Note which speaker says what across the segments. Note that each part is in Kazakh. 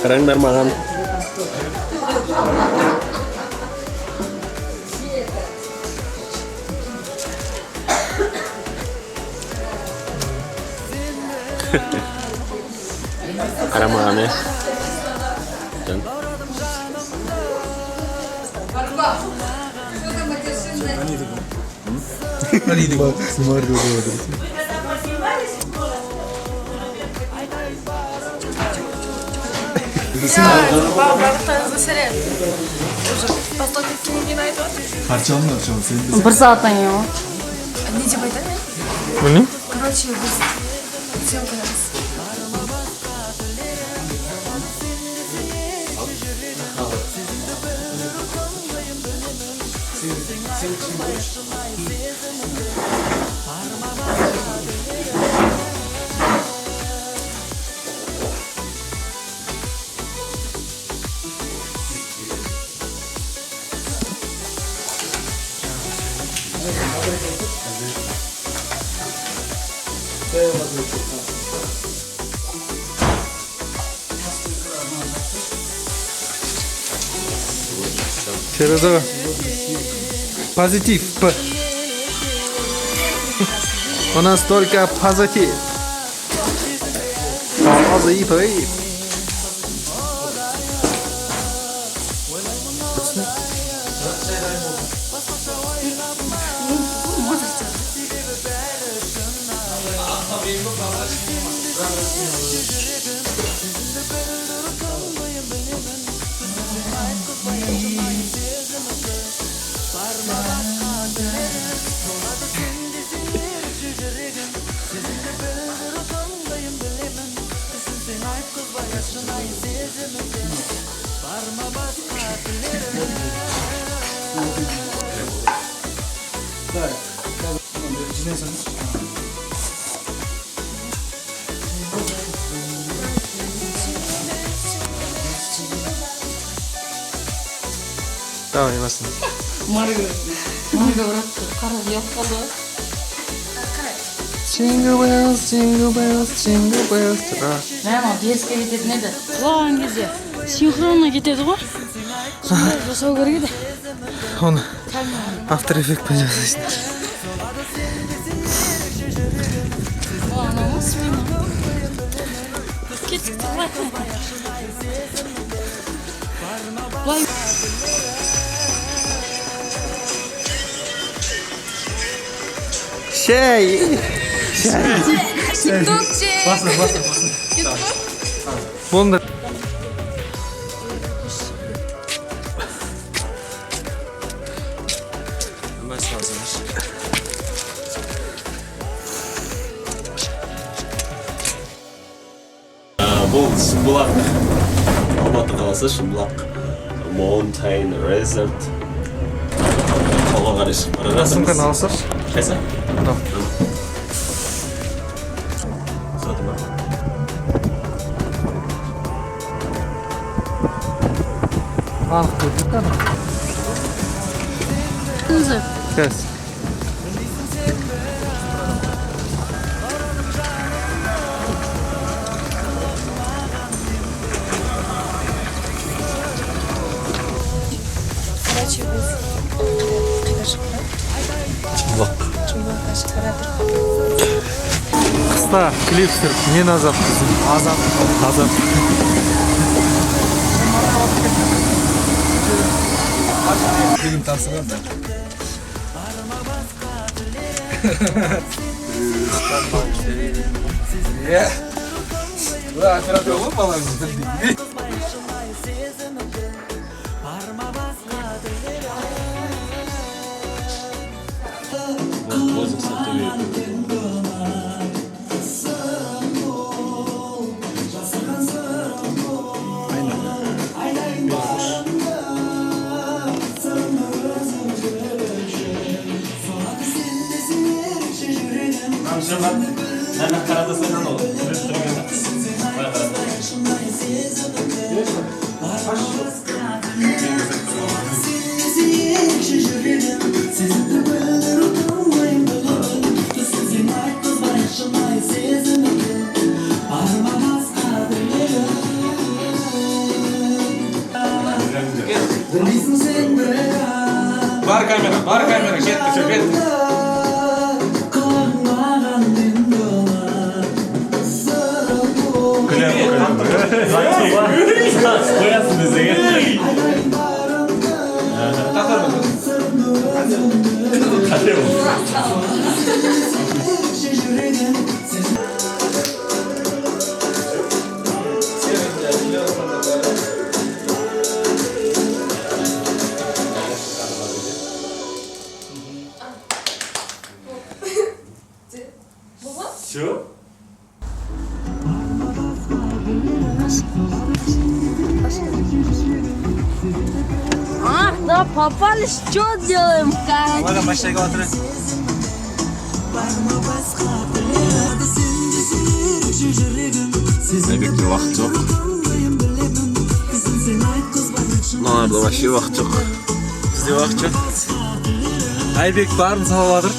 Speaker 1: Karanglar mağan. Karamağan ya. Dan.
Speaker 2: Bağırlarınızı serelim. Поставьте книги найдет.
Speaker 3: Parçalanmıyor şu an senin de.
Speaker 4: Bir saatten ya.
Speaker 2: Не типа это?
Speaker 1: Bu ne?
Speaker 2: Короче, вы съемка нас.
Speaker 5: Через позитив. У нас только позитив. Позитив. Давай, басın.
Speaker 4: Марга бıraktı. Karı yok kaldı.
Speaker 5: Jingle bells, jingle bells, jingle bells.
Speaker 4: Ne ama DSK gidip ne de? Kulağın gece. Sinkrona gidedi o. Şimdi жасау керек еді.
Speaker 5: Onu After Effects'ten жасайсың.
Speaker 4: Анамыз мені. Кеттік қалай. Былай.
Speaker 2: Тиктокчик.
Speaker 3: Basın.
Speaker 5: Bunu da
Speaker 1: Бұл Шымбұлақ. Алматы қаласы Шымбұлақ. Mountain Resort. Қолға қарай шығып бара жатырмыз.
Speaker 5: Сымканы алсаш.
Speaker 1: Қайсы?
Speaker 5: Мынау.
Speaker 1: Сатып бар.
Speaker 5: Анық көрдік қана. Кәс.
Speaker 2: Короче, вы қайда шықты? Чумбылаққа шыққан жатыр.
Speaker 5: Қыста клип түсіріп, нені азап біздің? Азап.
Speaker 3: Film tavsiye da. Ya. Bu afirat olur mu lan?
Speaker 1: Возик сатып. Hemen karada senin olur. Bayağı karada.
Speaker 3: Бар камера, кетті, все, кетті.
Speaker 1: Қоясың десең. Қате бол. Все?
Speaker 4: Ах, да, попались, что делаем, Кать?
Speaker 5: Ладно, машинаga o'tiring.
Speaker 1: Айбекте уақыт жоқ. Мыналарда вообще уақыт жоқ.
Speaker 5: Bizde vaqt yo'q. Aybek bарын salib жатыр.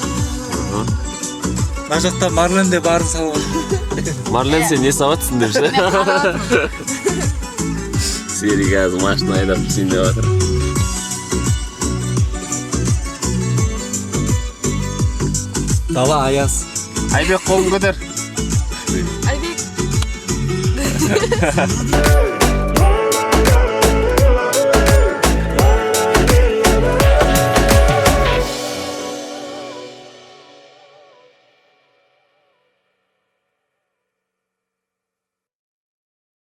Speaker 5: Мына жақта Марлен де барын салып жатыр.
Speaker 1: Марлен, сен не сабатсың деп ше? Серік қазір машина айдап түсейін деп жатыр.
Speaker 5: Дала аяз.
Speaker 1: Айбек, қолын көтер.
Speaker 2: Айбек.